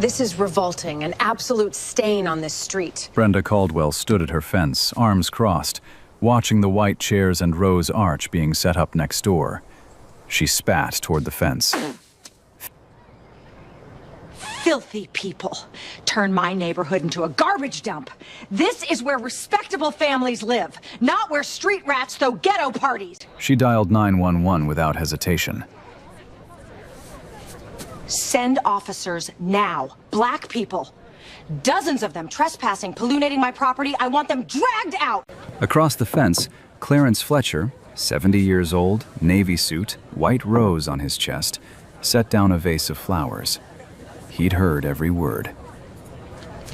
This is revolting, an absolute stain on this street. Brenda Caldwell stood at her fence, arms crossed, watching the white chairs and rose arch being set up next door. She spat toward the fence. Filthy people turn my neighborhood into a garbage dump. This is where respectable families live, not where street rats throw ghetto parties. She dialed 911 without hesitation. Send officers now. Black people. Dozens of them trespassing, polluting my property. I want them dragged out. Across the fence, Clarence Fletcher, 70 years old, navy suit, white rose on his chest, set down a vase of flowers. He'd heard every word.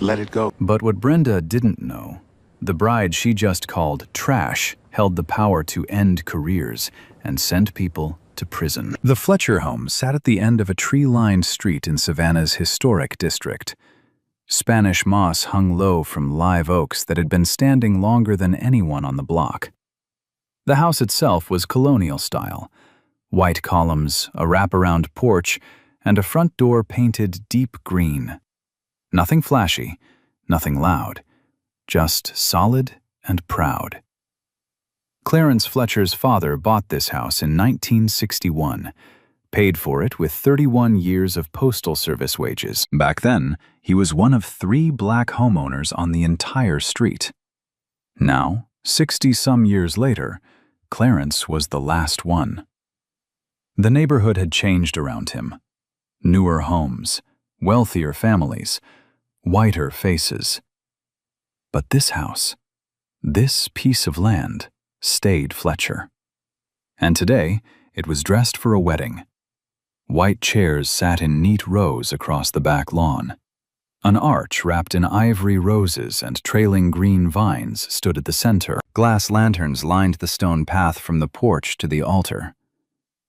Let it go. But what Brenda didn't know, the bride she just called trash held the power to end careers and send people to prison. The Fletcher home sat at the end of a tree-lined street in Savannah's historic district. Spanish moss hung low from live oaks that had been standing longer than anyone on the block. The house itself was colonial style. White columns, a wraparound porch, and a front door painted deep green. Nothing flashy, nothing loud, just solid and proud. Clarence Fletcher's father bought this house in 1961, paid for it with 31 years of Postal Service wages. Back then, he was one of 3 black homeowners on the entire street. Now, 60-some years later, Clarence was the last one. The neighborhood had changed around him. Newer homes, wealthier families, whiter faces. But this house, this piece of land, stayed Fletcher. And today, it was dressed for a wedding. White chairs sat in neat rows across the back lawn. An arch wrapped in ivory roses and trailing green vines stood at the center. Glass lanterns lined the stone path from the porch to the altar.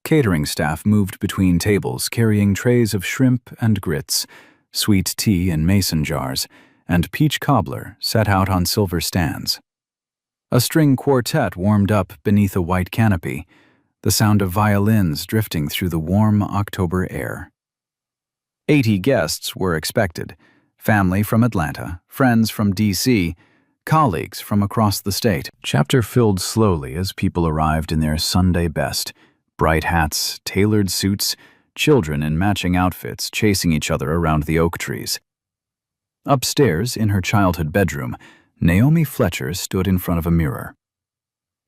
Catering staff moved between tables carrying trays of shrimp and grits, sweet tea in mason jars, and peach cobbler set out on silver stands. A string quartet warmed up beneath a white canopy, the sound of violins drifting through the warm October air. 80 guests were expected, family from Atlanta, friends from D.C., colleagues from across the state. Chapter filled slowly as people arrived in their Sunday best, bright hats, tailored suits, children in matching outfits chasing each other around the oak trees. Upstairs, in her childhood bedroom, Naomi Fletcher stood in front of a mirror.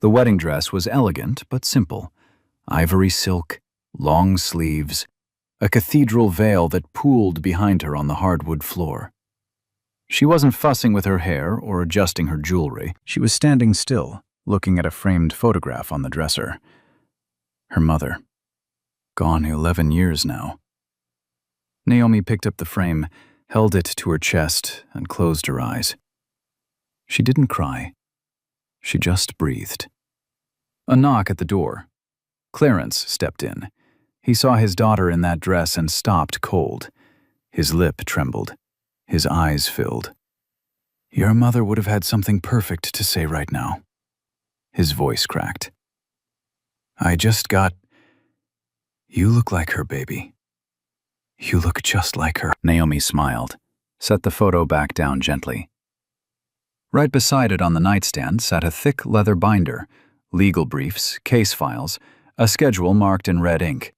The wedding dress was elegant but simple. Ivory silk, long sleeves, a cathedral veil that pooled behind her on the hardwood floor. She wasn't fussing with her hair or adjusting her jewelry. She was standing still, looking at a framed photograph on the dresser. Her mother. Gone 11 years now. Naomi picked up the frame, held it to her chest, and closed her eyes. She didn't cry. She just breathed. A knock at the door. Clarence stepped in. He saw his daughter in that dress and stopped cold. His lip trembled. His eyes filled. Your mother would have had something perfect to say right now. His voice cracked. I just got... You look like her, baby. You look just like her. Naomi smiled, set the photo back down gently. Right beside it on the nightstand sat a thick leather binder, legal briefs, case files, a schedule marked in red ink.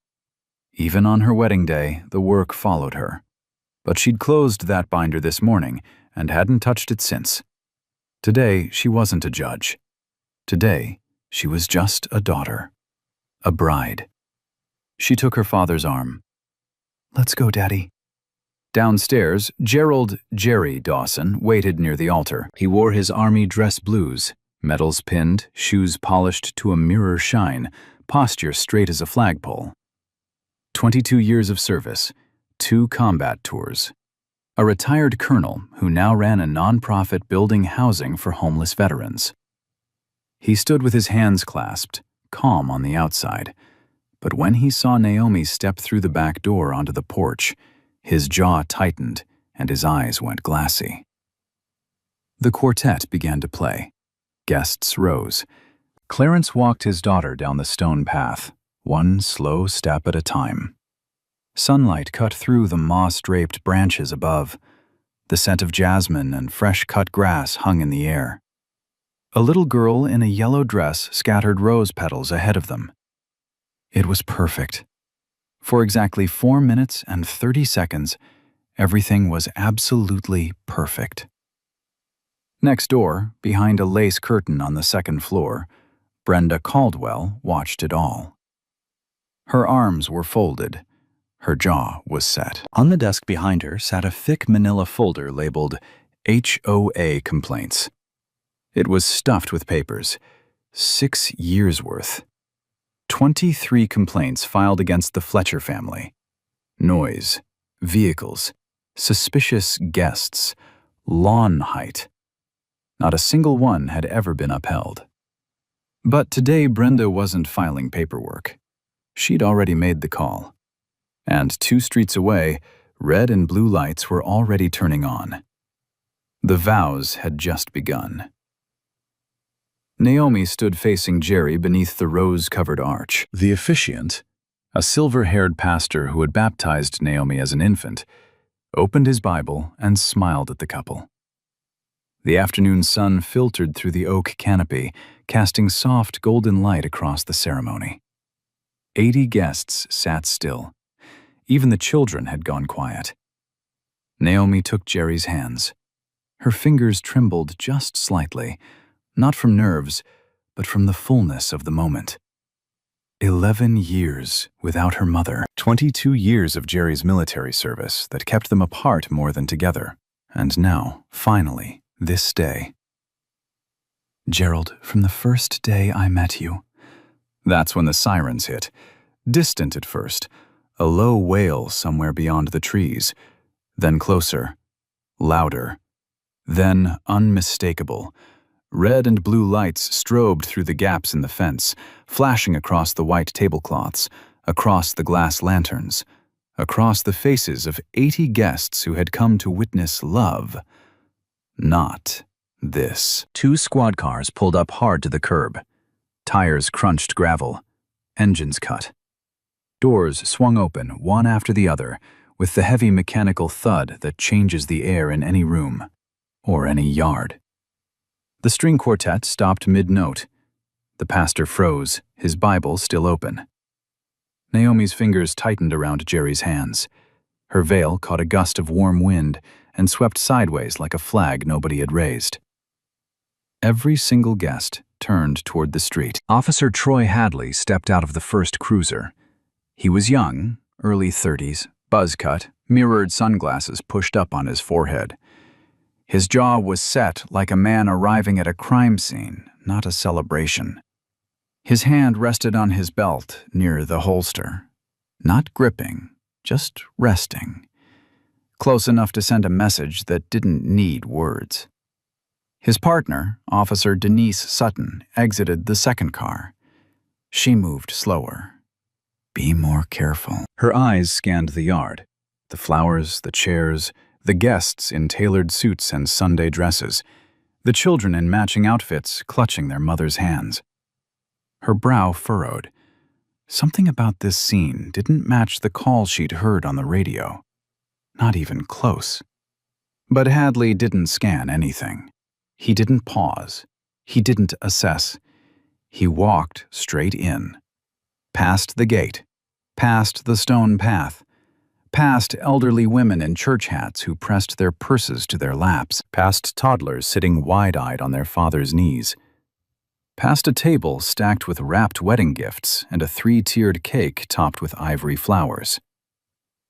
Even on her wedding day, the work followed her. But she'd closed that binder this morning and hadn't touched it since. Today, she wasn't a judge. Today, she was just a daughter. A bride. She took her father's arm. Let's go, Daddy. Downstairs, Gerald Jerry Dawson waited near the altar. He wore his army dress blues, medals pinned, shoes polished to a mirror shine, posture straight as a flagpole. 22 years of service, 2 combat tours. A retired colonel who now ran a nonprofit building housing for homeless veterans. He stood with his hands clasped, calm on the outside, but when he saw Naomi step through the back door onto the porch, his jaw tightened and his eyes went glassy. The quartet began to play. Guests rose. Clarence walked his daughter down the stone path, one slow step at a time. Sunlight cut through the moss-draped branches above. The scent of jasmine and fresh-cut grass hung in the air. A little girl in a yellow dress scattered rose petals ahead of them. It was perfect. For exactly 4 minutes and 30 seconds, everything was absolutely perfect. Next door, behind a lace curtain on the second floor, Brenda Caldwell watched it all. Her arms were folded. Her jaw was set. On the desk behind her sat a thick manila folder labeled HOA Complaints. It was stuffed with papers, 6 years' worth. 23 complaints filed against the Fletcher family. Noise, vehicles, suspicious guests, lawn height. Not a single one had ever been upheld. But today Brenda wasn't filing paperwork. She'd already made the call. And 2 streets away, red and blue lights were already turning on. The vows had just begun. Naomi stood facing Jerry beneath the rose-covered arch. The officiant, a silver-haired pastor who had baptized Naomi as an infant, opened his Bible and smiled at the couple. The afternoon sun filtered through the oak canopy, casting soft golden light across the ceremony. 80 guests sat still. Even the children had gone quiet. Naomi took Jerry's hands. Her fingers trembled just slightly, not from nerves, but from the fullness of the moment. 11 years without her mother. 22 years of Jerry's military service that kept them apart more than together. And now, finally, this day. Gerald, from the first day I met you. That's when the sirens hit. Distant at first, a low wail somewhere beyond the trees. Then closer, louder. Then unmistakable. Red and blue lights strobed through the gaps in the fence, flashing across the white tablecloths, across the glass lanterns, across the faces of 80 guests who had come to witness love. Not this. 2 squad cars pulled up hard to the curb. Tires crunched gravel. Engines cut. Doors swung open, one after the other, with the heavy mechanical thud that changes the air in any room, or any yard. The string quartet stopped mid-note. The pastor froze, his Bible still open. Naomi's fingers tightened around Jerry's hands. Her veil caught a gust of warm wind and swept sideways like a flag nobody had raised. Every single guest turned toward the street. Officer Troy Hadley stepped out of the first cruiser. He was young, early 30s, buzz cut, mirrored sunglasses pushed up on his forehead. His jaw was set like a man arriving at a crime scene, not a celebration. His hand rested on his belt near the holster. Not gripping, just resting. Close enough to send a message that didn't need words. His partner, Officer Denise Sutton, exited the second car. She moved slower. Be more careful. Her eyes scanned the yard. The flowers, the chairs, the guests in tailored suits and Sunday dresses, the children in matching outfits clutching their mother's hands. Her brow furrowed. Something about this scene didn't match the call she'd heard on the radio. Not even close. But Hadley didn't scan anything. He didn't pause. He didn't assess. He walked straight in. Past the gate. Past the stone path. Past elderly women in church hats who pressed their purses to their laps, past toddlers sitting wide-eyed on their father's knees, past a table stacked with wrapped wedding gifts and a 3-tiered cake topped with ivory flowers.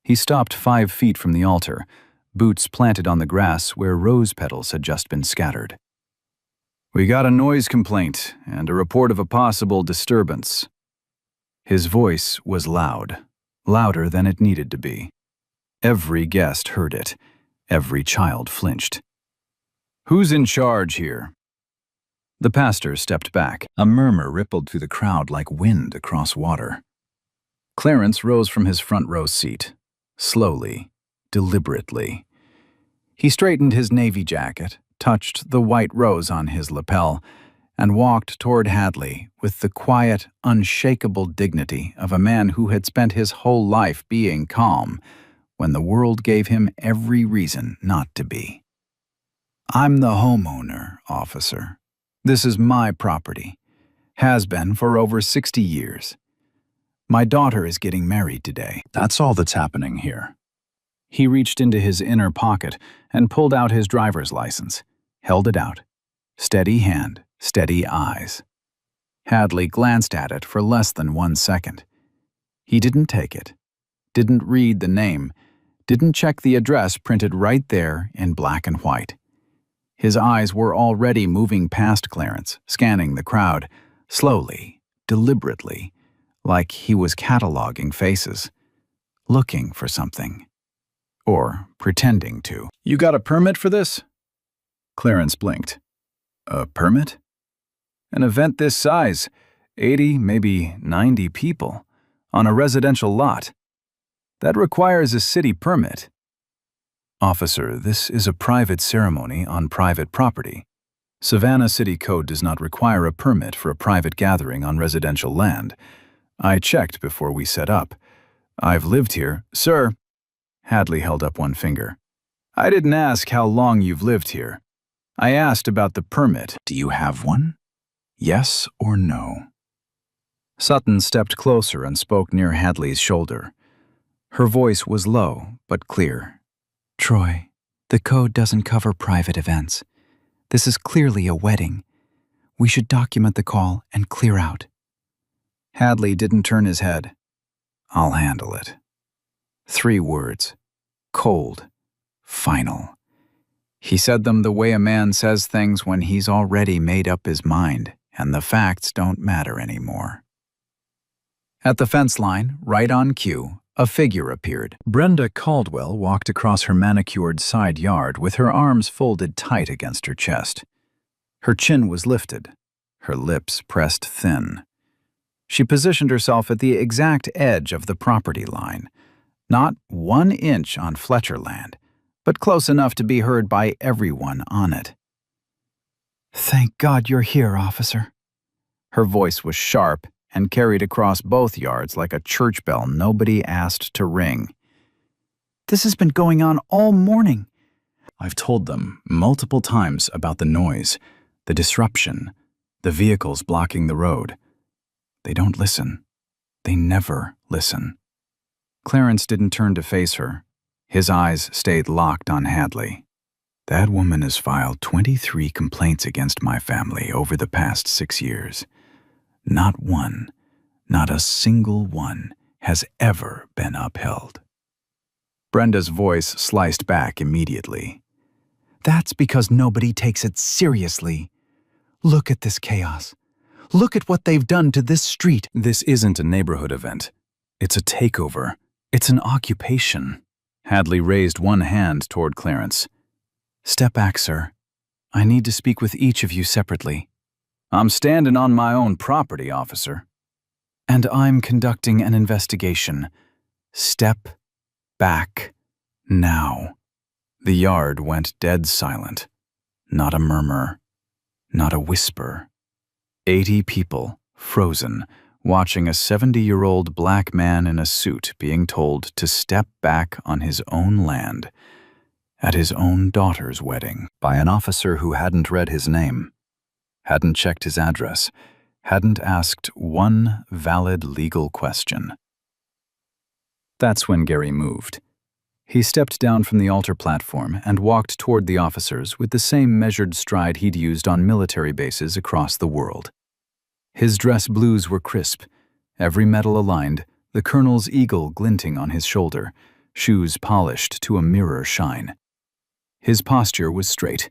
He stopped 5 feet from the altar, boots planted on the grass where rose petals had just been scattered. "We got a noise complaint and a report of a possible disturbance." His voice was loud, louder than it needed to be. Every guest heard it. Every child flinched. "Who's in charge here?" The pastor stepped back. A murmur rippled through the crowd like wind across water. Clarence rose from his front row seat, slowly, deliberately. He straightened his navy jacket, touched the white rose on his lapel, and walked toward Hadley with the quiet, unshakable dignity of a man who had spent his whole life being calm when the world gave him every reason not to be. "I'm the homeowner, officer. This is my property. Has been for over 60 years. My daughter is getting married today." That's all that's happening here. He reached into his inner pocket and pulled out his driver's license, held it out. Steady hand, steady eyes. Hadley glanced at it for less than 1 second. He didn't take it, didn't read the name, didn't check the address printed right there in black and white. His eyes were already moving past Clarence, scanning the crowd, slowly, deliberately, like he was cataloging faces, looking for something. Or pretending to. "You got a permit for this?" Clarence blinked. "A permit? An event this size, 80, maybe 90 people, on a residential lot. That requires a city permit." "Officer, this is a private ceremony on private property. Savannah City Code does not require a permit for a private gathering on residential land. I checked before we set up. I've lived here." "Sir," Hadley held up one finger, "I didn't ask how long you've lived here. I asked about the permit." Do you have one? Yes or no? Sutton stepped closer and spoke near Hadley's shoulder. Her voice was low but clear. "Troy, the code doesn't cover private events. This is clearly a wedding. We should document the call and clear out." Hadley didn't turn his head. "I'll handle it." 3 words. Cold. Final. He said them the way a man says things when he's already made up his mind, and the facts don't matter anymore. At the fence line, right on cue, a figure appeared. Brenda Caldwell walked across her manicured side yard with her arms folded tight against her chest. Her chin was lifted, her lips pressed thin. She positioned herself at the exact edge of the property line, not 1 inch on Fletcher land, but close enough to be heard by everyone on it. "Thank God you're here, officer." Her voice was sharp and carried across both yards like a church bell nobody asked to ring. "This has been going on all morning." I've told them multiple times about the noise, the disruption, the vehicles blocking the road. They don't listen. They never listen. Clarence didn't turn to face her. His eyes stayed locked on Hadley. "That woman has filed 23 complaints against my family over the past 6 years. Not one, not a single one, has ever been upheld." Brenda's voice sliced back immediately. "That's because nobody takes it seriously. Look at this chaos. Look at what they've done to this street." "This isn't a neighborhood event. It's a takeover. It's an occupation." Hadley raised one hand toward Clarence. "Step back, sir. I need to speak with each of you separately." "I'm standing on my own property, officer." "And I'm conducting an investigation. Step back now." The yard went dead silent. Not a murmur. Not a whisper. 80 people, frozen, watching a 70-year-old black man in a suit being told to step back on his own land, at his own daughter's wedding, by an officer who hadn't read his name, hadn't checked his address, hadn't asked one valid legal question. That's when Gary moved. He stepped down from the altar platform and walked toward the officers with the same measured stride he'd used on military bases across the world. His dress blues were crisp, every metal aligned, the colonel's eagle glinting on his shoulder, shoes polished to a mirror shine. His posture was straight.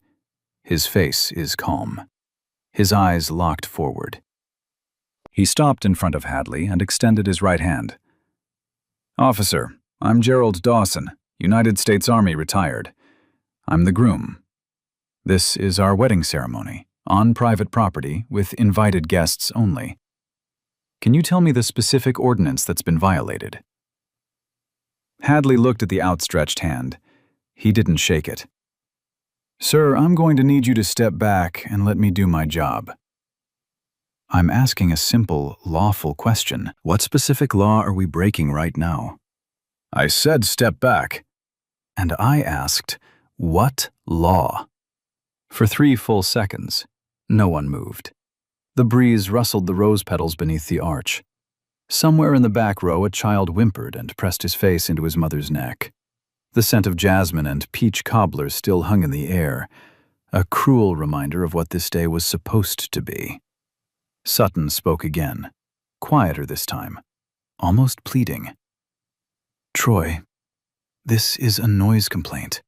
His face is calm. His eyes locked forward. He stopped in front of Hadley and extended his right hand. "Officer, I'm Gerald Dawson, United States Army retired. I'm the groom. This is our wedding ceremony, on private property, with invited guests only. Can you tell me the specific ordinance that's been violated?" Hadley looked at the outstretched hand. He didn't shake it. "Sir, I'm going to need you to step back and let me do my job." I'm asking a simple, lawful question. What specific law are we breaking right now? I said step back. And I asked, what law? For 3 full seconds, no one moved. The breeze rustled the rose petals beneath the arch. Somewhere in the back row, a child whimpered and pressed his face into his mother's neck. The scent of jasmine and peach cobbler still hung in the air, a cruel reminder of what this day was supposed to be. Sutton spoke again, quieter this time, almost pleading. Troy, this is a noise complaint.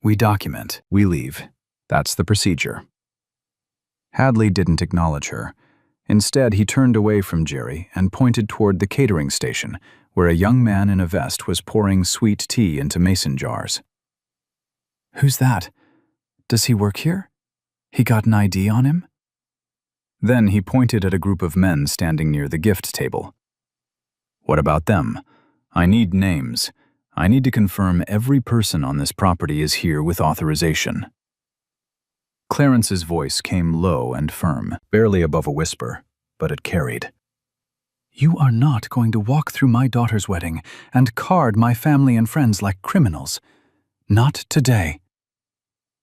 We document, we leave. That's the procedure. Hadley didn't acknowledge her. Instead, he turned away from Jerry and pointed toward the catering station, where a young man in a vest was pouring sweet tea into mason jars. Who's that? Does he work here? He got an ID on him? Then he pointed at a group of men standing near the gift table. What about them? I need names. I need to confirm every person on this property is here with authorization. Clarence's voice came low and firm, barely above a whisper, but it carried. You are not going to walk through my daughter's wedding and card my family and friends like criminals. Not today.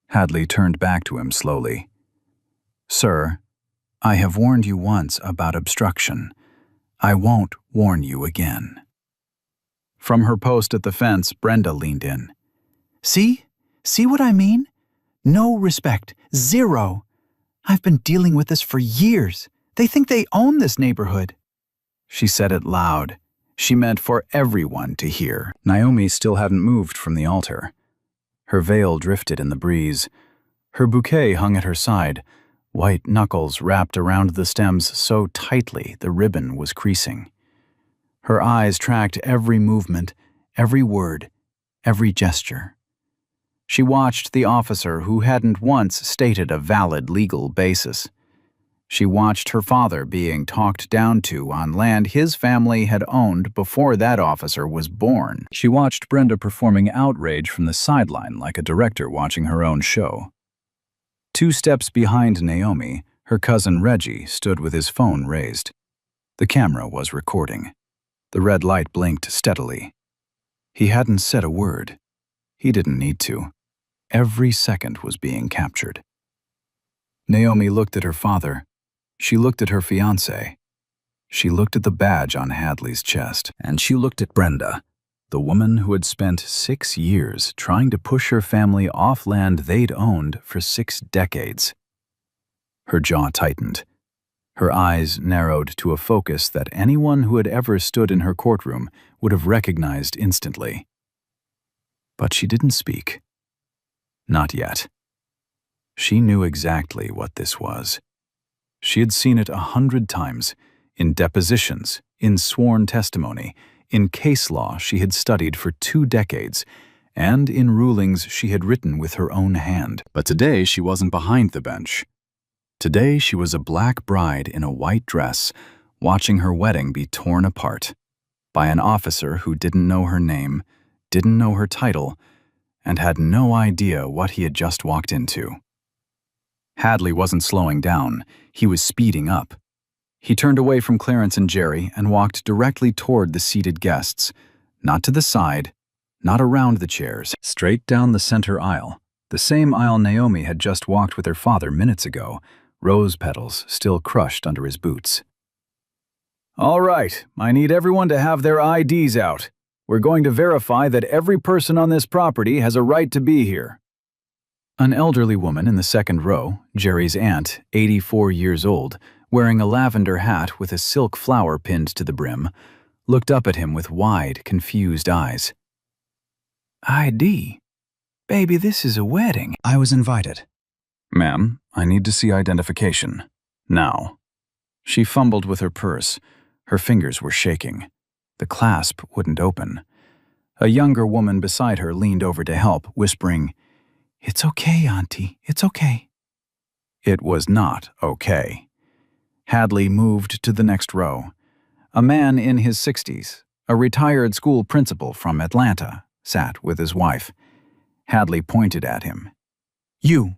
Hadley turned back to him slowly. Sir, I have warned you once about obstruction. I won't warn you again. From her post at the fence, Brenda leaned in. See? See what I mean? No respect. Zero. I've been dealing with this for years. They think they own this neighborhood. She said it loud. She meant for everyone to hear. Naomi still hadn't moved from the altar. Her veil drifted in the breeze. Her bouquet hung at her side, white knuckles wrapped around the stems so tightly the ribbon was creasing. Her eyes tracked every movement, every word, every gesture. She watched the officer who hadn't once stated a valid legal basis. She watched her father being talked down to on land his family had owned before that officer was born. She watched Brenda performing outrage from the sideline like a director watching her own show. 2 steps behind Naomi, her cousin Reggie stood with his phone raised. The camera was recording. The red light blinked steadily. He hadn't said a word. He didn't need to. Every second was being captured. Naomi looked at her father. She looked at her fiancé. She looked at the badge on Hadley's chest. And she looked at Brenda, the woman who had spent 6 years trying to push her family off land they'd owned for 6 decades. Her jaw tightened. Her eyes narrowed to a focus that anyone who had ever stood in her courtroom would have recognized instantly. But she didn't speak. Not yet. She knew exactly what this was. She had seen it 100 times, in depositions, in sworn testimony, in case law she had studied for 2 decades, and in rulings she had written with her own hand. But today she wasn't behind the bench. Today she was a black bride in a white dress, watching her wedding be torn apart by an officer who didn't know her name, didn't know her title, and had no idea what he had just walked into. Hadley wasn't slowing down. He was speeding up. He turned away from Clarence and Jerry and walked directly toward the seated guests, not to the side, not around the chairs, straight down the center aisle, the same aisle Naomi had just walked with her father minutes ago, rose petals still crushed under his boots. All right, I need everyone to have their IDs out. We're going to verify that every person on this property has a right to be here. An elderly woman in the second row, Jerry's aunt, 84 years old, wearing a lavender hat with a silk flower pinned to the brim, looked up at him with wide, confused eyes. ID? Baby, this is a wedding. I was invited. Ma'am, I need to see identification. Now. She fumbled with her purse. Her fingers were shaking. The clasp wouldn't open. A younger woman beside her leaned over to help, whispering, "It's okay, Auntie. It's okay." It was not okay. Hadley moved to the next row. A man in his 60s, a retired school principal from Atlanta, sat with his wife. Hadley pointed at him. "You.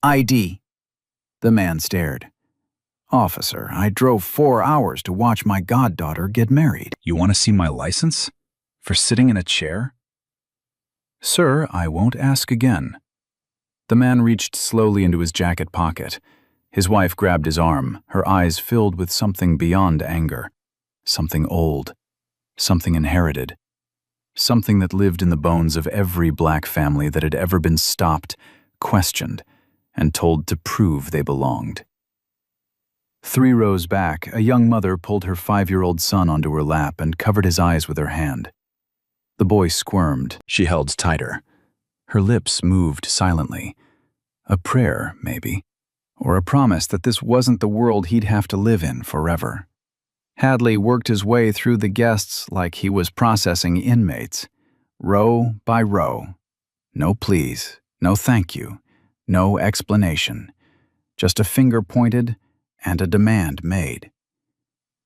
ID." The man stared. Officer, I drove 4 hours to watch my goddaughter get married. You want to see my license? For sitting in a chair? Sir, I won't ask again. The man reached slowly into his jacket pocket. His wife grabbed his arm, her eyes filled with something beyond anger. Something old. Something inherited. Something that lived in the bones of every black family that had ever been stopped, questioned, and told to prove they belonged. 3 rows back, a young mother pulled her 5-year-old son onto her lap and covered his eyes with her hand. The boy squirmed. She held tighter. Her lips moved silently. A prayer, maybe, or a promise that this wasn't the world he'd have to live in forever. Hadley worked his way through the guests like he was processing inmates, row by row. No please, no thank you, no explanation. Just a finger pointed and a demand made.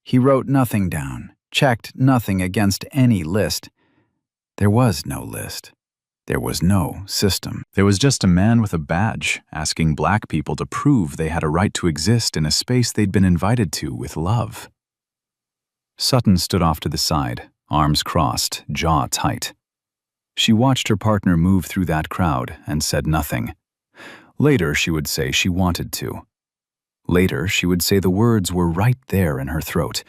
He wrote nothing down, checked nothing against any list. There was no list. There was no system. There was just a man with a badge asking black people to prove they had a right to exist in a space they'd been invited to with love. Sutton stood off to the side, arms crossed, jaw tight. She watched her partner move through that crowd and said nothing. Later, she would say she wanted to. Later, she would say the words were right there in her throat.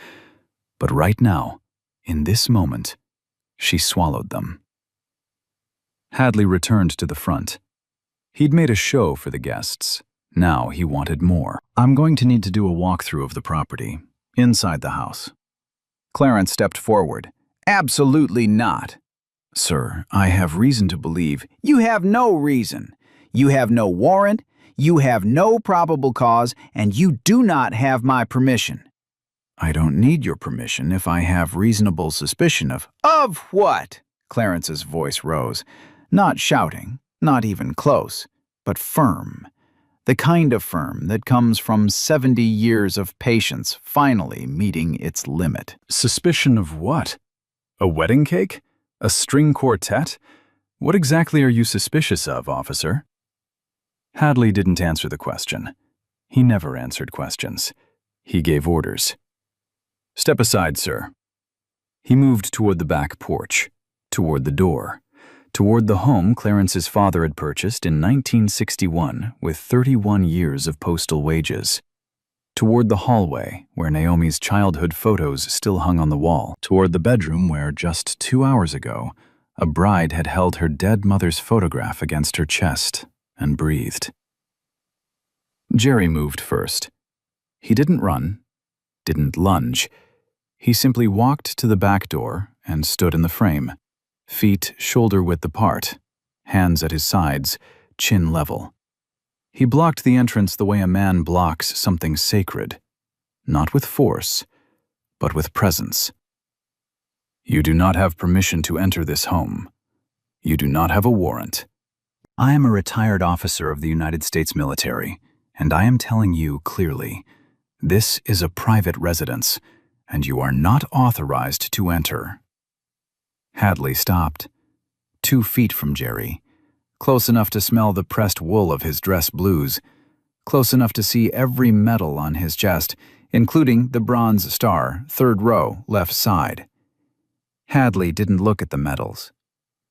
But right now, in this moment, she swallowed them. Hadley returned to the front. He'd made a show for the guests. Now he wanted more. I'm going to need to do a walkthrough of the property, inside the house. Clarence stepped forward. Absolutely not. Sir, I have reason to believe. You have no reason. You have no warrant. You have no probable cause, and you do not have my permission. I don't need your permission if I have reasonable suspicion of... Of what? Clarence's voice rose. Not shouting, not even close, but firm. The kind of firm that comes from 70 years of patience finally meeting its limit. Suspicion of what? A wedding cake? A string quartet? What exactly are you suspicious of, officer? Hadley didn't answer the question. He never answered questions. He gave orders. Step aside, sir. He moved toward the back porch, toward the door, toward the home Clarence's father had purchased in 1961 with 31 years of postal wages, toward the hallway where Naomi's childhood photos still hung on the wall, toward the bedroom where just 2 hours ago a bride had held her dead mother's photograph against her chest and breathed. Jerry moved first. He didn't run, didn't lunge. He simply walked to the back door and stood in the frame, feet shoulder-width apart, hands at his sides, chin level. He blocked the entrance the way a man blocks something sacred, not with force, but with presence. You do not have permission to enter this home. You do not have a warrant. I am a retired officer of the United States military, and I am telling you clearly, this is a private residence, and you are not authorized to enter. Hadley stopped, 2 feet from Jerry, close enough to smell the pressed wool of his dress blues, close enough to see every medal on his chest, including the Bronze Star, 3rd row, left side. Hadley didn't look at the medals.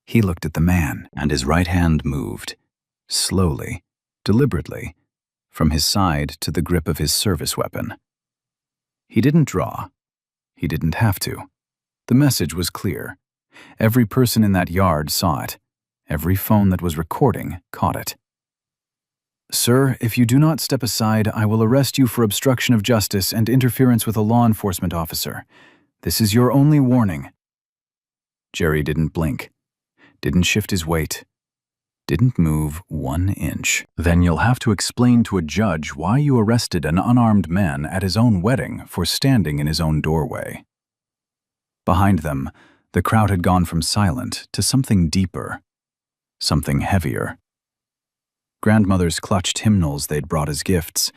He looked at the man, and his right hand moved, slowly, deliberately, from his side to the grip of his service weapon. He didn't draw. He didn't have to. The message was clear. Every person in that yard saw it. Every phone that was recording caught it. Sir, if you do not step aside, I will arrest you for obstruction of justice and interference with a law enforcement officer. This is your only warning. Jerry didn't blink, didn't shift his weight, didn't move 1 inch. Then you'll have to explain to a judge why you arrested an unarmed man at his own wedding for standing in his own doorway. Behind them, the crowd had gone from silent to something deeper, something heavier. Grandmothers clutched hymnals they'd brought as gifts.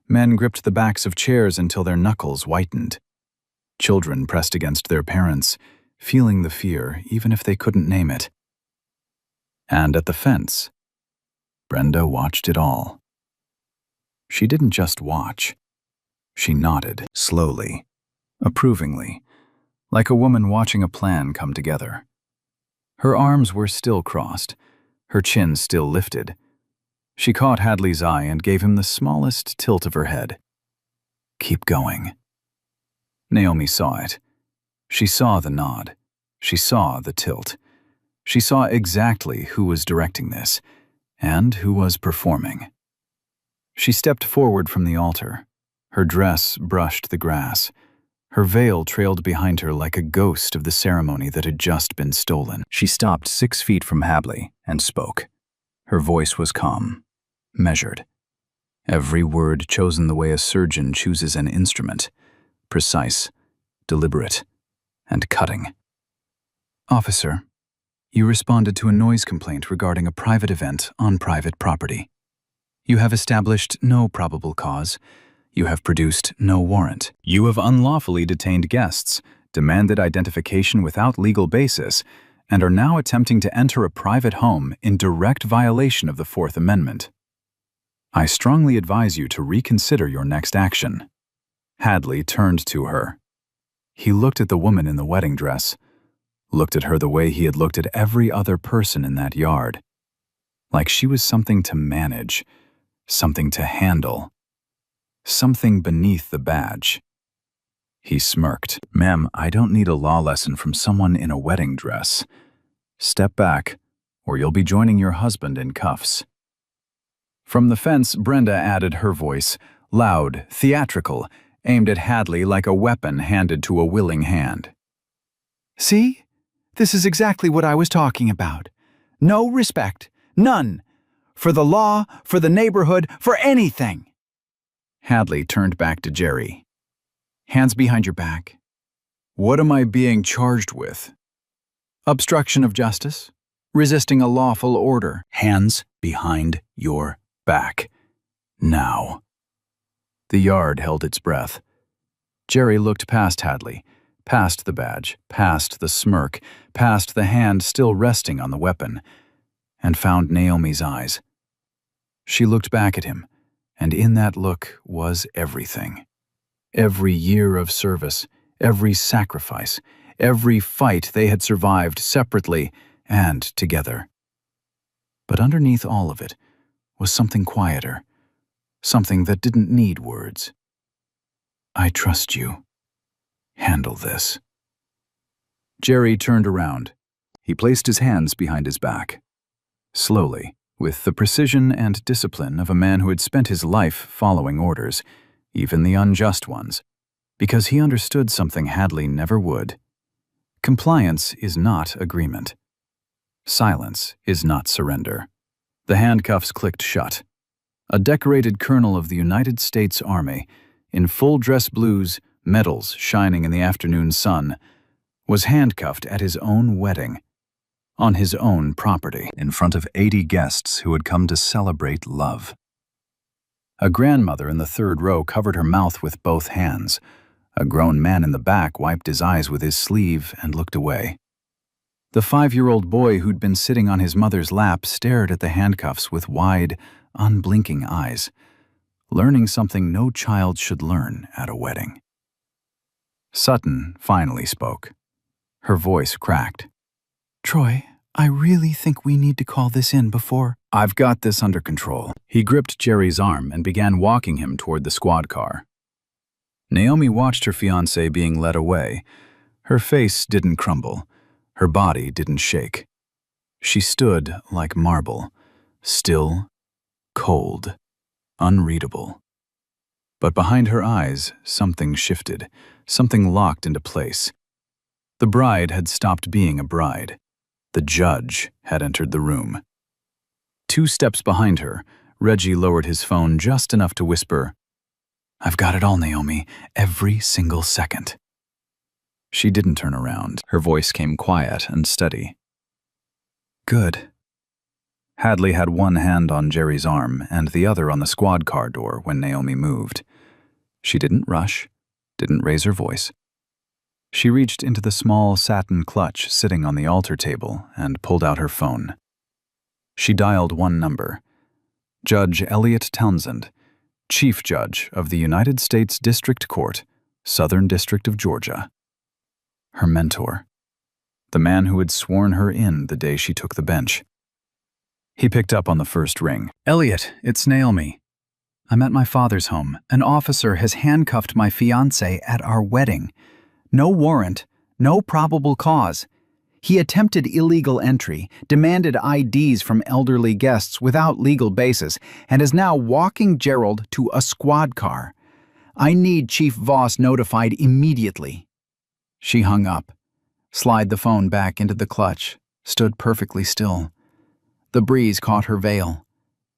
Men gripped the backs of chairs until their knuckles whitened. Children pressed against their parents, feeling the fear even if they couldn't name it. And at the fence, Brenda watched it all. She didn't just watch. She nodded, slowly, approvingly, like a woman watching a plan come together. Her arms were still crossed, her chin still lifted. She caught Hadley's eye and gave him the smallest tilt of her head. "Keep going." Naomi saw it. She saw the nod. She saw the tilt. She saw exactly who was directing this, and who was performing. She stepped forward from the altar. Her dress brushed the grass. Her veil trailed behind her like a ghost of the ceremony that had just been stolen. She stopped 6 feet from Hadley and spoke. Her voice was calm, measured. Every word chosen the way a surgeon chooses an instrument, precise, deliberate, and cutting. "Officer, you responded to a noise complaint regarding a private event on private property. You have established no probable cause. You have produced no warrant. You have unlawfully detained guests, demanded identification without legal basis, and are now attempting to enter a private home in direct violation of the Fourth Amendment. I strongly advise you to reconsider your next action." Hadley turned to her. He looked at the woman in the wedding dress, looked at her the way he had looked at every other person in that yard, like she was something to manage, something to handle, something beneath the badge. He smirked. "Ma'am, I don't need a law lesson from someone in a wedding dress. Step back, or you'll be joining your husband in cuffs." From the fence, Brenda added her voice, loud, theatrical, aimed at Hadley like a weapon handed to a willing hand. "See? This is exactly what I was talking about. No respect. None. For the law, for the neighborhood, for anything." Hadley turned back to Jerry. "Hands behind your back." "What am I being charged with?" "Obstruction of justice. Resisting a lawful order." "Hands behind your back. Now." The yard held its breath. Jerry looked past Hadley, past the badge, past the smirk, past the hand still resting on the weapon, and found Naomi's eyes. She looked back at him, and in that look was everything. Every year of service, every sacrifice, every fight they had survived separately and together. But underneath all of it was something quieter, something that didn't need words. "I trust you. Handle this." Jerry turned around. He placed his hands behind his back. Slowly, with the precision and discipline of a man who had spent his life following orders, even the unjust ones, because he understood something Hadley never would. Compliance is not agreement. Silence is not surrender. The handcuffs clicked shut. A decorated colonel of the United States Army, in full dress blues, medals shining in the afternoon sun, was handcuffed at his own wedding, on his own property, in front of 80 guests who had come to celebrate love. A grandmother in the third row covered her mouth with both hands. A grown man in the back wiped his eyes with his sleeve and looked away. The 5-year-old boy who'd been sitting on his mother's lap stared at the handcuffs with wide, unblinking eyes, learning something no child should learn at a wedding. Sutton finally spoke. Her voice cracked. "Troy, I really think we need to call this in before—" "I've got this under control." He gripped Jerry's arm and began walking him toward the squad car. Naomi watched her fiancé being led away. Her face didn't crumble. Her body didn't shake. She stood like marble, still, cold, unreadable. But behind her eyes, something shifted, something locked into place. The bride had stopped being a bride. The judge had entered the room. 2 steps behind her, Reggie lowered his phone just enough to whisper, "I've got it all, Naomi, every single second." She didn't turn around. Her voice came quiet and steady. "Good." Hadley had one hand on Jerry's arm and the other on the squad car door when Naomi moved. She didn't rush, didn't raise her voice. She reached into the small satin clutch sitting on the altar table and pulled out her phone. She dialed one number. Judge Elliot Townsend, Chief Judge of the United States District Court, Southern District of Georgia. Her mentor. The man who had sworn her in the day she took the bench. He picked up on the first ring. Elliot, it's Naomi. I'm at my father's home. An officer has handcuffed my fiancé at our wedding. No warrant, no probable cause. He attempted illegal entry, demanded IDs from elderly guests without legal basis, and is now walking Gerald to a squad car. I need Chief Voss notified immediately. She hung up, slid the phone back into the clutch, stood perfectly still. The breeze caught her veil.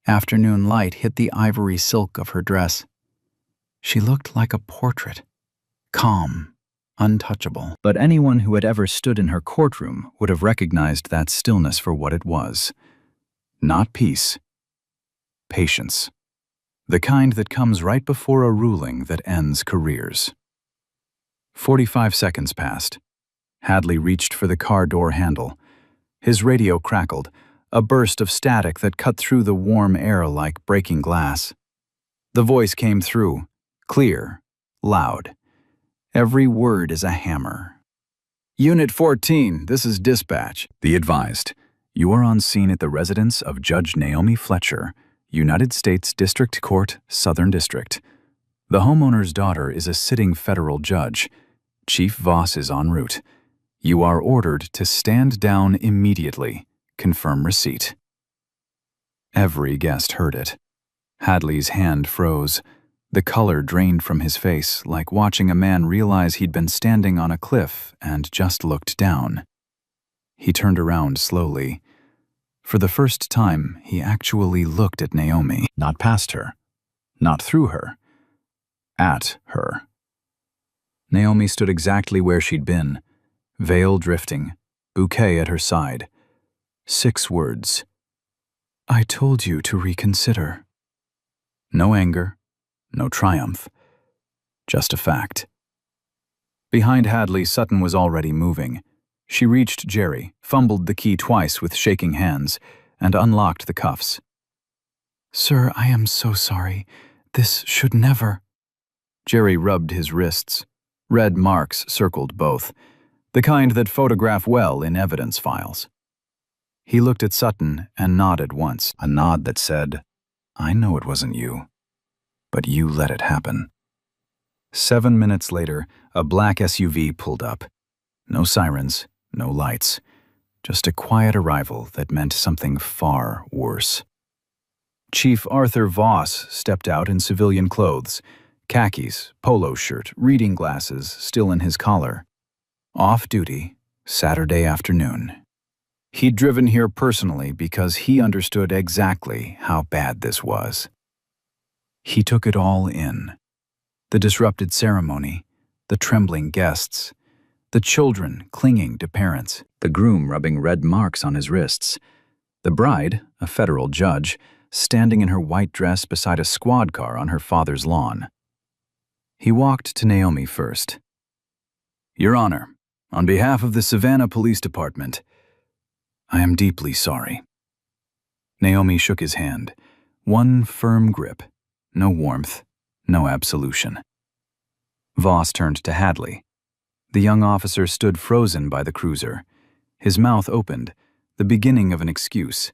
Afternoon light hit the ivory silk of her dress. She looked like a portrait, calm, untouchable. But anyone who had ever stood in her courtroom would have recognized that stillness for what it was. Not peace. Patience. The kind that comes right before a ruling that ends careers. 45 seconds passed. Hadley reached for the car door handle. His radio crackled, a burst of static that cut through the warm air like breaking glass. The voice came through, clear, loud. Every word is a hammer. Unit 14, this is dispatch. The advised. You are on scene at the residence of Judge Naomi Fletcher, United States District Court, Southern District. The homeowner's daughter is a sitting federal judge. Chief Voss is en route. You are ordered to stand down immediately. Confirm receipt. Every guest heard it. Hadley's hand froze. The color drained from his face, like watching a man realize he'd been standing on a cliff and just looked down. He turned around slowly. For the first time, he actually looked at Naomi. Not past her. Not through her. At her. Naomi stood exactly where she'd been, veil drifting, bouquet at her side. 6 words. I told you to reconsider. No anger, no triumph. Just a fact. Behind Hadley, Sutton was already moving. She reached Jerry, fumbled the key twice with shaking hands, and unlocked the cuffs. Sir, I am so sorry. This should never. Jerry rubbed his wrists. Red marks circled both, the kind that photograph well in evidence files. He looked at Sutton and nodded once, a nod that said, I know it wasn't you, but you let it happen. 7 minutes later, a black SUV pulled up. No sirens, no lights, just a quiet arrival that meant something far worse. Chief Arthur Voss stepped out in civilian clothes, khakis, polo shirt, reading glasses still in his collar. Off duty, Saturday afternoon. He'd driven here personally because he understood exactly how bad this was. He took it all in. The disrupted ceremony, the trembling guests, the children clinging to parents, the groom rubbing red marks on his wrists, the bride, a federal judge, standing in her white dress beside a squad car on her father's lawn. He walked to Naomi first. Your Honor, on behalf of the Savannah Police Department, I am deeply sorry. Naomi shook his hand. One firm grip. No warmth. No absolution. Voss turned to Hadley. The young officer stood frozen by the cruiser. His mouth opened, the beginning of an excuse.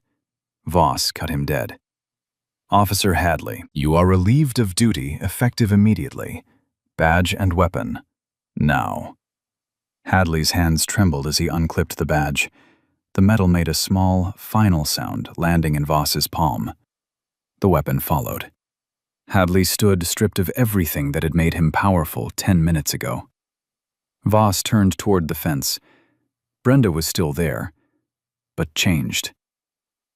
Voss cut him dead. Officer Hadley, you are relieved of duty, effective immediately. Badge and weapon. Now. Hadley's hands trembled as he unclipped the badge. The metal made a small, final sound, landing in Voss's palm. The weapon followed. Hadley stood stripped of everything that had made him powerful 10 minutes ago. Voss turned toward the fence. Brenda was still there, but changed.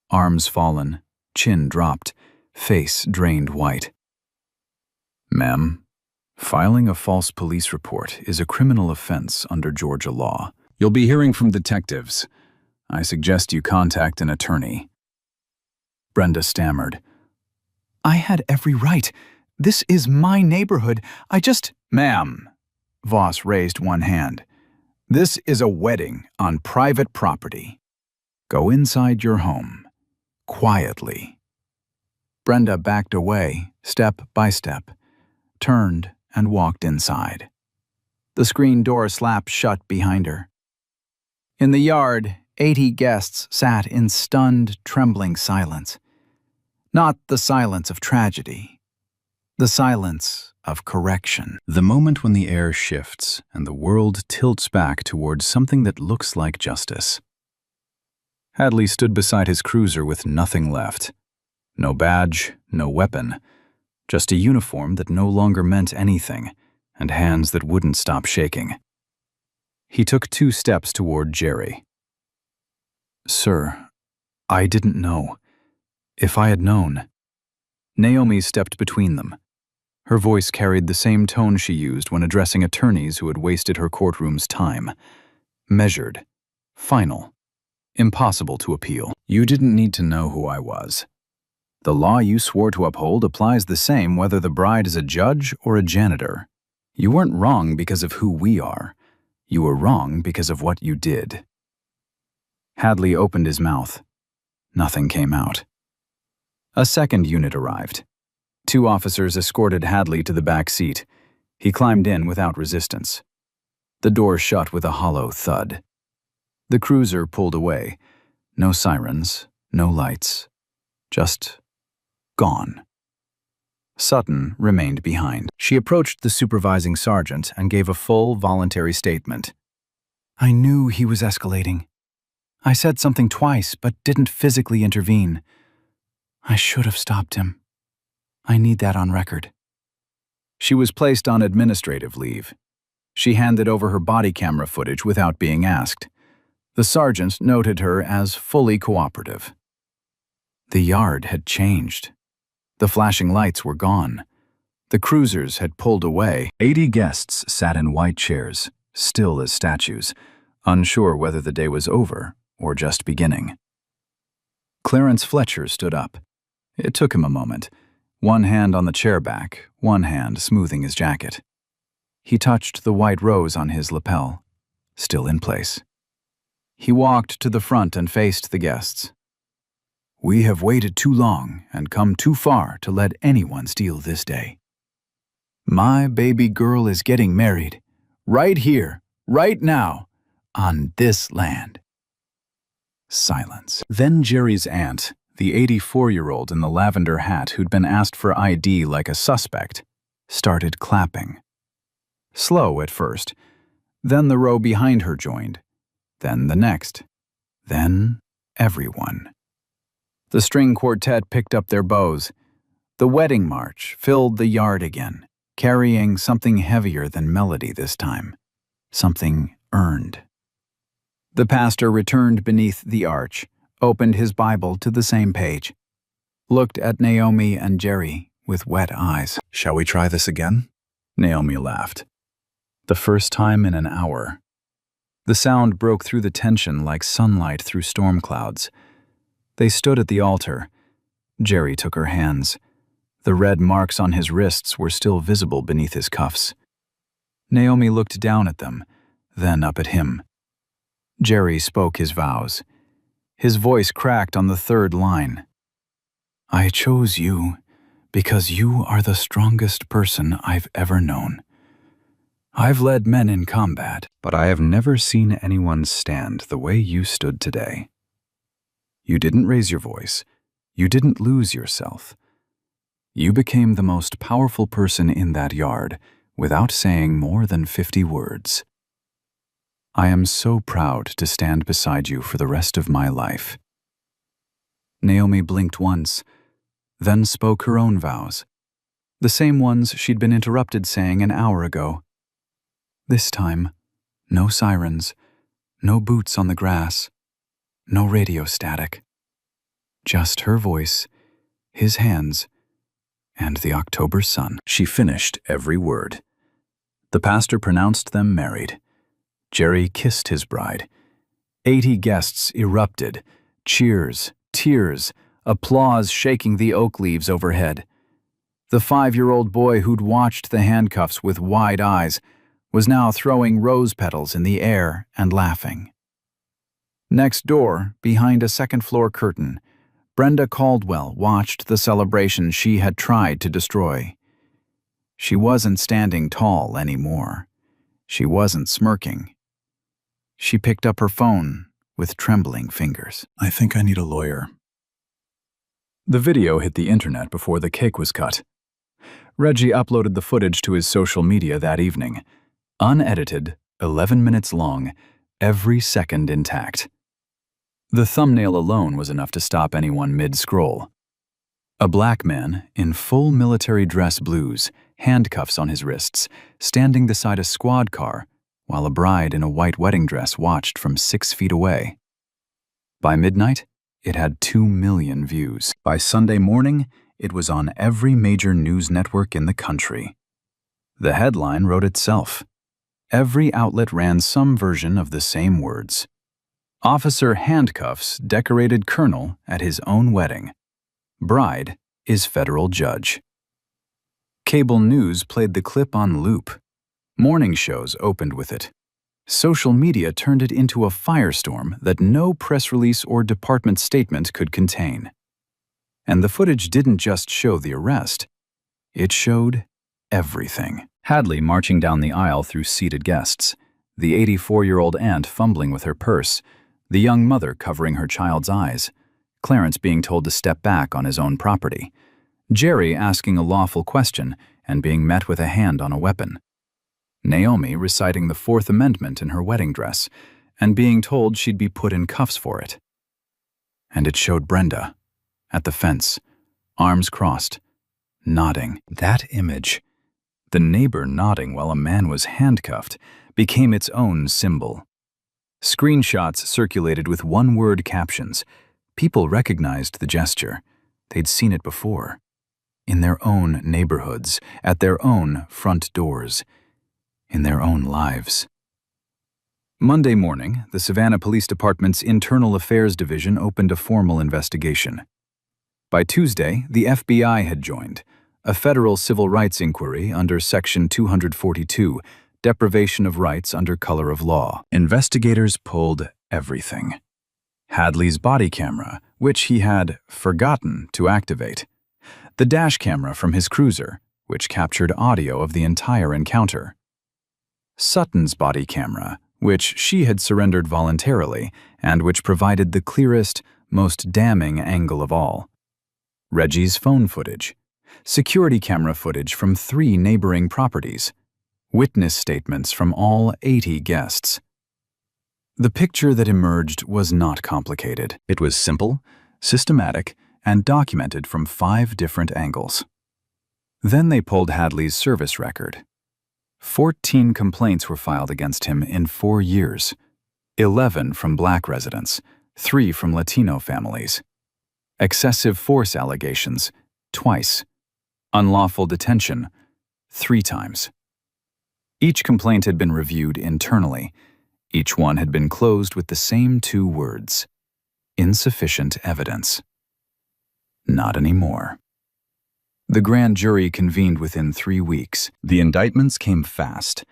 Arms fallen, chin dropped, face drained white. Ma'am, filing a false police report is a criminal offense under Georgia law. You'll be hearing from detectives. I suggest you contact an attorney. Brenda stammered. I had every right. This is my neighborhood. Ma'am, Voss raised one hand. This is a wedding on private property. Go inside your home, quietly. Brenda backed away, step by step, turned and walked inside. The screen door slapped shut behind her. In the yard, 80 guests sat in stunned, trembling silence. Not the silence of tragedy, the silence of correction. The moment when the air shifts and the world tilts back towards something that looks like justice. Hadley stood beside his cruiser with nothing left. No badge, no weapon, just a uniform that no longer meant anything, and hands that wouldn't stop shaking. He took 2 steps toward Jerry. "Sir, I didn't know. If I had known." Naomi stepped between them. Her voice carried the same tone she used when addressing attorneys who had wasted her courtroom's time. Measured, final, impossible to appeal. "You didn't need to know who I was. The law you swore to uphold applies the same whether the bride is a judge or a janitor. You weren't wrong because of who we are. You were wrong because of what you did." Hadley opened his mouth. Nothing came out. A second unit arrived. 2 officers escorted Hadley to the back seat. He climbed in without resistance. The door shut with a hollow thud. The cruiser pulled away. No sirens, no lights. Just gone. Sutton remained behind. She approached the supervising sergeant and gave a full voluntary statement. "I knew he was escalating. I said something twice, but didn't physically intervene. I should have stopped him. I need that on record." She was placed on administrative leave. She handed over her body camera footage without being asked. The sergeant noted her as fully cooperative. The yard had changed. The flashing lights were gone. The cruisers had pulled away. 80 guests sat in white chairs, still as statues, unsure whether the day was over or just beginning. Clarence Fletcher stood up. It took him a moment, one hand on the chair back, one hand smoothing his jacket. He touched the white rose on his lapel, still in place. He walked to the front and faced the guests. "We have waited too long and come too far to let anyone steal this day. My baby girl is getting married, right here, right now, on this land." Silence. Then Jerry's aunt, the 84-year-old in the lavender hat who'd been asked for ID like a suspect, started clapping. Slow at first. Then the row behind her joined. Then the next. Then everyone. The string quartet picked up their bows. The wedding march filled the yard again, carrying something heavier than melody this time. Something earned. The pastor returned beneath the arch, opened his Bible to the same page, looked at Naomi and Jerry with wet eyes. "Shall we try this again?" Naomi laughed. The first time in an hour. The sound broke through the tension like sunlight through storm clouds. They stood at the altar. Jerry took her hands. The red marks on his wrists were still visible beneath his cuffs. Naomi looked down at them, then up at him. Jerry spoke his vows. His voice cracked on the 3rd line. "I chose you because you are the strongest person I've ever known. I've led men in combat, but I have never seen anyone stand the way you stood today. You didn't raise your voice. You didn't lose yourself. You became the most powerful person in that yard without saying more than 50 words. I am so proud to stand beside you for the rest of my life." Naomi blinked once, then spoke her own vows, the same ones she'd been interrupted saying an hour ago. This time, no sirens, no boots on the grass, no radio static. Just her voice, his hands, and the October sun. She finished every word. The pastor pronounced them married. Jerry kissed his bride. 80 guests erupted, cheers, tears, applause shaking the oak leaves overhead. The 5-year-old boy who'd watched the handcuffs with wide eyes was now throwing rose petals in the air and laughing. Next door, behind a second-floor curtain, Brenda Caldwell watched the celebration she had tried to destroy. She wasn't standing tall anymore. She wasn't smirking. She picked up her phone with trembling fingers. I think I need a lawyer. The video hit the internet before the cake was cut. Reggie uploaded the footage to his social media that evening. Unedited, 11 minutes long, every second intact. The thumbnail alone was enough to stop anyone mid-scroll. A black man, in full military dress blues, handcuffs on his wrists, standing beside a squad car, while a bride in a white wedding dress watched from 6 feet away. By midnight, it had 2 million views. By Sunday morning, it was on every major news network in the country. The headline wrote itself. Every outlet ran some version of the same words. Officer handcuffs decorated colonel at his own wedding. Bride is federal judge. Cable news played the clip on loop. Morning shows opened with it. Social media turned it into a firestorm that no press release or department statement could contain. And the footage didn't just show the arrest. It showed everything. Hadley marching down the aisle through seated guests, the 84-year-old aunt fumbling with her purse, the young mother covering her child's eyes, Clarence being told to step back on his own property, Jerry asking a lawful question and being met with a hand on a weapon, Naomi reciting the Fourth Amendment in her wedding dress and being told she'd be put in cuffs for it. And it showed Brenda, at the fence, arms crossed, nodding. That image, the neighbor nodding while a man was handcuffed, became its own symbol. Screenshots circulated with one-word captions. People recognized the gesture. They'd seen it before. In their own neighborhoods, at their own front doors, in their own lives. Monday morning, the Savannah Police Department's Internal Affairs Division opened a formal investigation. By Tuesday, the FBI had joined, a federal civil rights inquiry under Section 242, deprivation of rights under color of law. Investigators pulled everything. Hadley's body camera, which he had forgotten to activate. The dash camera from his cruiser, which captured audio of the entire encounter. Sutton's body camera, which she had surrendered voluntarily and which provided the clearest, most damning angle of all. Reggie's phone footage. Security camera footage from 3 neighboring properties. Witness statements from all 80 guests. The picture that emerged was not complicated. It was simple, systematic, and documented from 5 different angles. Then they pulled Hadley's service record. 14 complaints were filed against him in 4 years. 11 from black residents, 3 from Latino families. Excessive force allegations, twice. Unlawful detention, 3 times. Each complaint had been reviewed internally. Each one had been closed with the same 2 words: insufficient evidence. Not anymore. The grand jury convened within 3 weeks. The indictments came fast.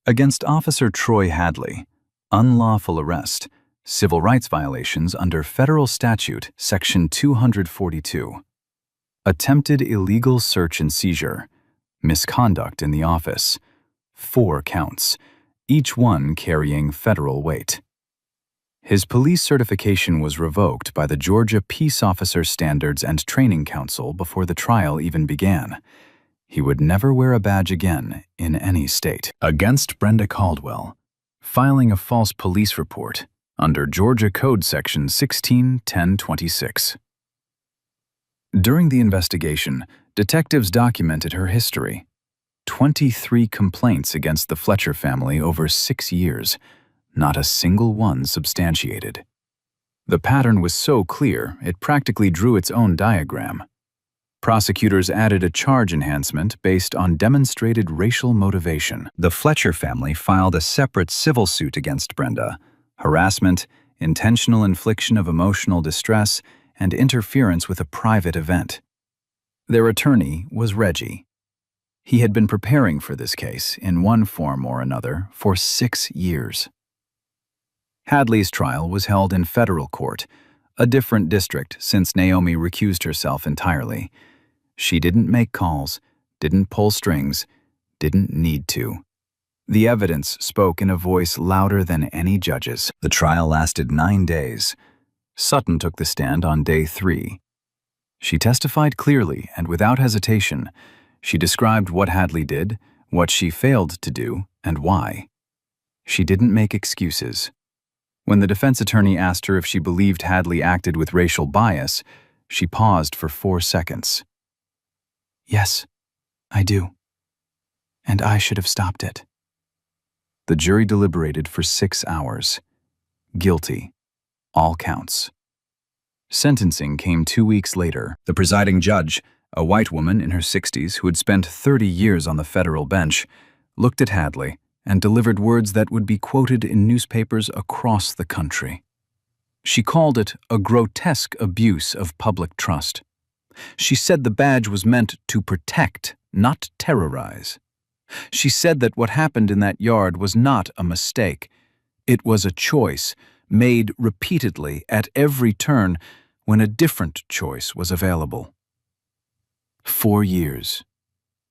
Against Officer Troy Hadley, unlawful arrest, civil rights violations under federal statute Section 242. Attempted illegal search and seizure, misconduct in the office, 4 counts, each one carrying federal weight. His police certification was revoked by the Georgia Peace Officer Standards and Training Council before the trial even began. He would never wear a badge again in any state. Against Brenda Caldwell, filing a false police report under Georgia Code Section 16-1026. During the investigation, detectives documented her history. 23 complaints against the Fletcher family over 6 years, not a single one substantiated. The pattern was so clear, it practically drew its own diagram. Prosecutors added a charge enhancement based on demonstrated racial motivation. The Fletcher family filed a separate civil suit against Brenda: harassment, intentional infliction of emotional distress, and interference with a private event. Their attorney was Reggie. He had been preparing for this case, in one form or another, for 6 years. Hadley's trial was held in federal court, A different district since Naomi recused herself entirely. She didn't make calls, didn't pull strings, didn't need to. The evidence spoke in a voice louder than any judge's. The trial lasted 9 days. Sutton took the stand on day 3. She testified clearly and without hesitation. She described what Hadley did, what she failed to do, and why. She didn't make excuses. When the defense attorney asked her if she believed Hadley acted with racial bias, she paused for 4 seconds. "Yes, I do. And I should have stopped it." The jury deliberated for 6 hours. Guilty. All counts. Sentencing came 2 weeks later. The presiding judge, a white woman in her 60s who had spent 30 years on the federal bench, looked at Hadley and delivered words that would be quoted in newspapers across the country. She called it a grotesque abuse of public trust. She said the badge was meant to protect, not terrorize. She said that what happened in that yard was not a mistake. It was a choice made repeatedly at every turn when a different choice was available. 4 years.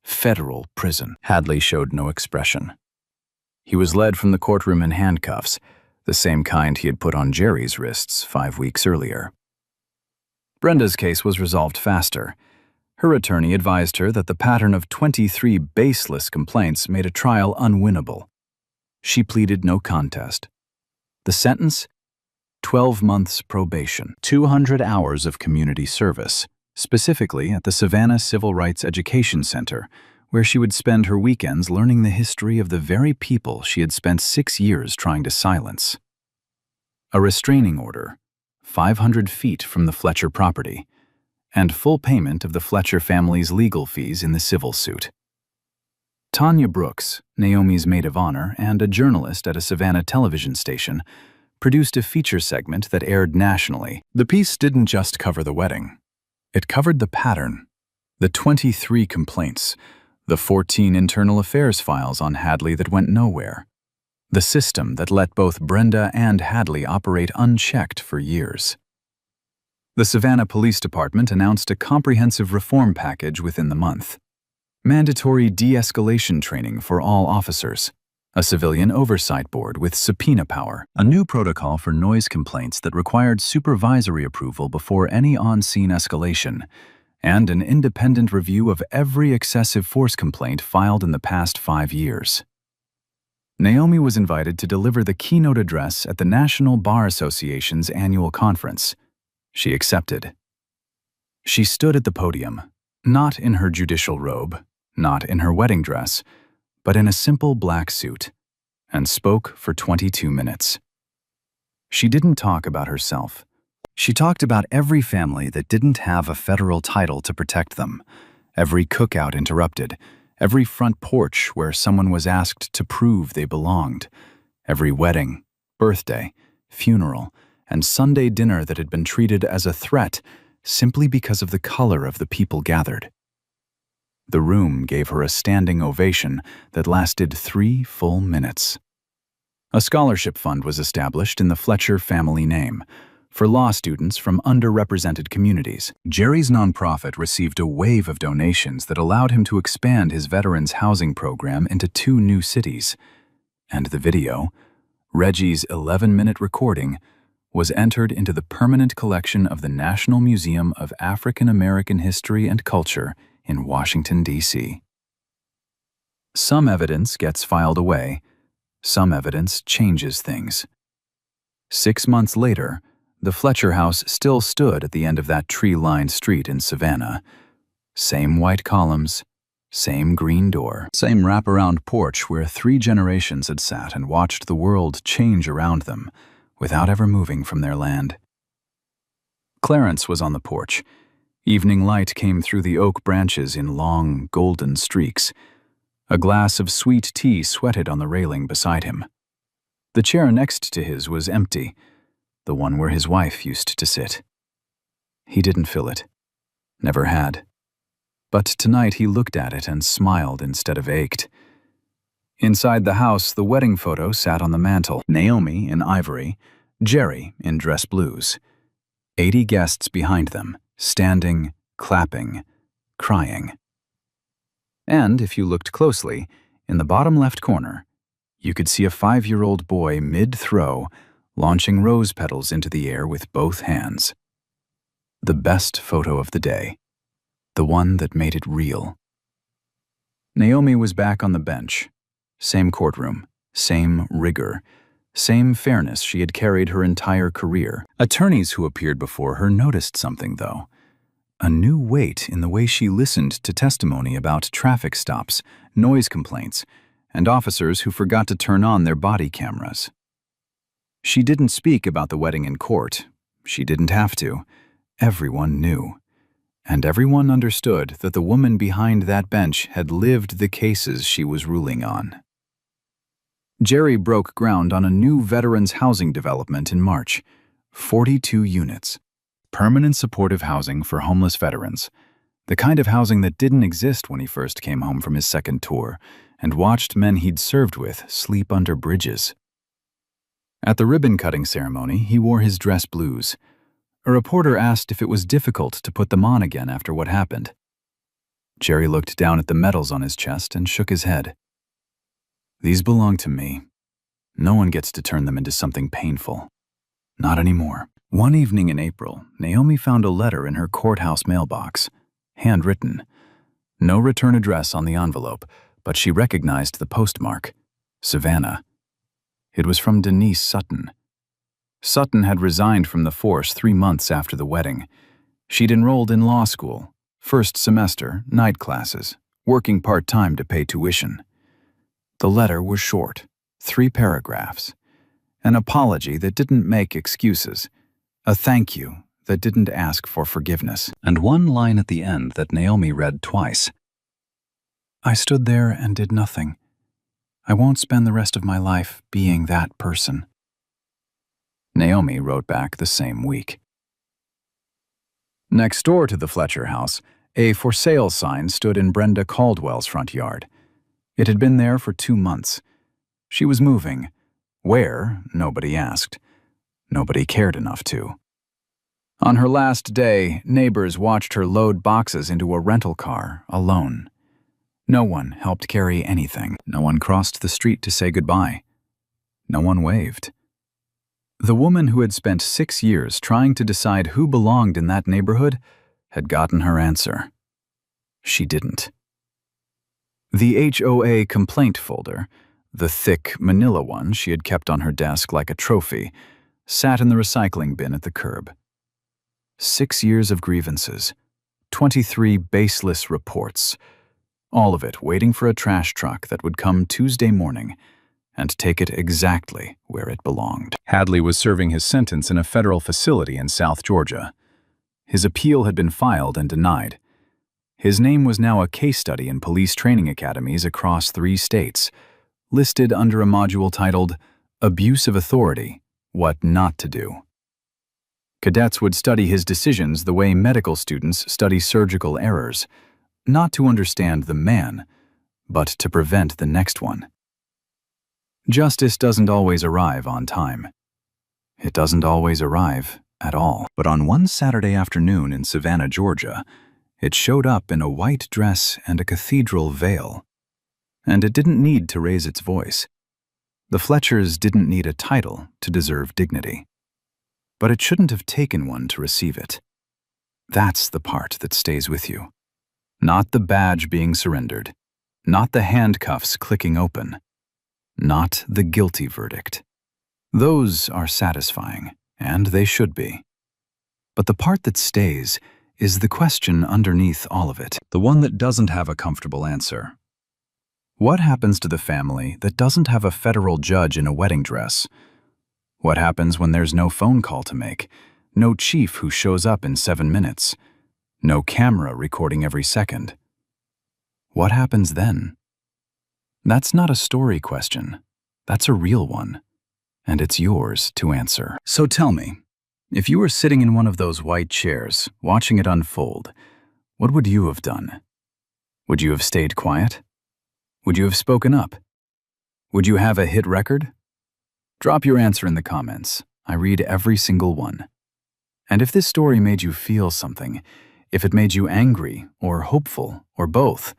Federal prison. Hadley showed no expression. He was led from the courtroom in handcuffs, the same kind he had put on Jerry's wrists 5 weeks earlier. Brenda's case was resolved faster. Her attorney advised her that the pattern of 23 baseless complaints made a trial unwinnable. She pleaded no contest. The sentence? 12 months probation, 200 hours of community service, specifically at the Savannah Civil Rights Education Center, where she would spend her weekends learning the history of the very people she had spent 6 years trying to silence. A restraining order, 500 feet from the Fletcher property, and full payment of the Fletcher family's legal fees in the civil suit. Tanya Brooks, Naomi's maid of honor and a journalist at a Savannah television station, produced a feature segment that aired nationally. The piece didn't just cover the wedding. It covered the pattern, the 23 complaints, the 14 internal affairs files on Hadley that went nowhere, the system that let both Brenda and Hadley operate unchecked for years. The Savannah Police Department announced a comprehensive reform package within the month. Mandatory de-escalation training for all officers, a civilian oversight board with subpoena power, a new protocol for noise complaints that required supervisory approval before any on-scene escalation, and an independent review of every excessive force complaint filed in the past 5 years. Naomi was invited to deliver the keynote address at the National Bar Association's annual conference. She accepted. She stood at the podium, not in her judicial robe, not in her wedding dress, but in a simple black suit, and spoke for 22 minutes. She didn't talk about herself. She talked about every family that didn't have a federal title to protect them, every cookout interrupted, every front porch where someone was asked to prove they belonged, every wedding, birthday, funeral, and Sunday dinner that had been treated as a threat simply because of the color of the people gathered. The room gave her a standing ovation that lasted 3 full minutes. A scholarship fund was established in the Fletcher family name for law students from underrepresented communities. Jerry's nonprofit received a wave of donations that allowed him to expand his veterans housing program into 2 new cities. And the video, Reggie's 11-minute recording, was entered into the permanent collection of the National Museum of African American History and Culture in Washington, D.C. Some evidence gets filed away. Some evidence changes things. 6 months later, the Fletcher house still stood at the end of that tree-lined street in Savannah. Same white columns, same green door, same wraparound porch where 3 generations had sat and watched the world change around them without ever moving from their land. Clarence was on the porch. Evening light came through the oak branches in long, golden streaks. A glass of sweet tea sweated on the railing beside him. The chair next to his was empty, the one where his wife used to sit. He didn't fill it. Never had. But tonight he looked at it and smiled instead of ached. Inside the house, the wedding photo sat on the mantel. Naomi in ivory, Jerry in dress blues. 80 guests behind them, standing, clapping, crying. And if you looked closely, in the bottom left corner, you could see a 5-year-old boy mid-throw, launching rose petals into the air with both hands. The best photo of the day. The one that made it real. Naomi was back on the bench. Same courtroom, same rigor, same fairness she had carried her entire career. Attorneys who appeared before her noticed something, though. A new weight in the way she listened to testimony about traffic stops, noise complaints, and officers who forgot to turn on their body cameras. She didn't speak about the wedding in court. She didn't have to. Everyone knew. And everyone understood that the woman behind that bench had lived the cases she was ruling on. Jerry broke ground on a new veterans housing development in March. 42 units. Permanent supportive housing for homeless veterans. The kind of housing that didn't exist when he first came home from his second tour and watched men he'd served with sleep under bridges. At the ribbon-cutting ceremony, he wore his dress blues. A reporter asked if it was difficult to put them on again after what happened. Jerry looked down at the medals on his chest and shook his head. These belong to me. No one gets to turn them into something painful. Not anymore. One evening in April, Naomi found a letter in her courthouse mailbox, handwritten. No return address on the envelope, but she recognized the postmark, Savannah. It was from Denise Sutton. Sutton had resigned from the force 3 months after the wedding. She'd enrolled in law school, first semester, night classes, working part-time to pay tuition. The letter was short, 3 paragraphs. An apology that didn't make excuses. A thank you that didn't ask for forgiveness. And one line at the end that Naomi read twice. I stood there and did nothing. I won't spend the rest of my life being that person. Naomi wrote back the same week. Next door to the Fletcher house, a for sale sign stood in Brenda Caldwell's front yard. It had been there for 2 months. She was moving. Where? Nobody asked. Nobody cared enough to. On her last day, neighbors watched her load boxes into a rental car, alone. No one helped carry anything. No one crossed the street to say goodbye. No one waved. The woman who had spent 6 years trying to decide who belonged in that neighborhood had gotten her answer. She didn't. The HOA complaint folder, the thick manila one she had kept on her desk like a trophy, sat in the recycling bin at the curb. 6 years of grievances, 23 baseless reports, all of it waiting for a trash truck that would come Tuesday morning and take it exactly where it belonged. Hadley was serving his sentence in a federal facility in South Georgia. His appeal had been filed and denied. His name was now a case study in police training academies across 3 states, listed under a module titled Abuse of Authority, What Not to Do. Cadets would study his decisions the way medical students study surgical errors, not to understand the man, but to prevent the next one. Justice doesn't always arrive on time. It doesn't always arrive at all. But on one Saturday afternoon in Savannah, Georgia, it showed up in a white dress and a cathedral veil. And it didn't need to raise its voice. The Fletchers didn't need a title to deserve dignity. But it shouldn't have taken one to receive it. That's the part that stays with you. Not the badge being surrendered. Not the handcuffs clicking open. Not the guilty verdict. Those are satisfying, and they should be. But the part that stays is the question underneath all of it, the one that doesn't have a comfortable answer. What happens to the family that doesn't have a federal judge in a wedding dress? What happens when there's no phone call to make, no chief who shows up in 7 minutes, no camera recording every second? What happens then? That's not a story question. That's a real one. And it's yours to answer. So tell me, if you were sitting in one of those white chairs, watching it unfold, what would you have done? Would you have stayed quiet? Would you have spoken up? Would you have a hit record? Drop your answer in the comments. I read every single one. And if this story made you feel something, if it made you angry or hopeful or both,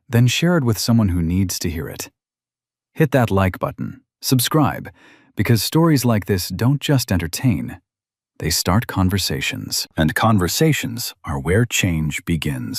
then share it with someone who needs to hear it. Hit that like button, subscribe, because stories like this don't just entertain, they start conversations. And conversations are where change begins.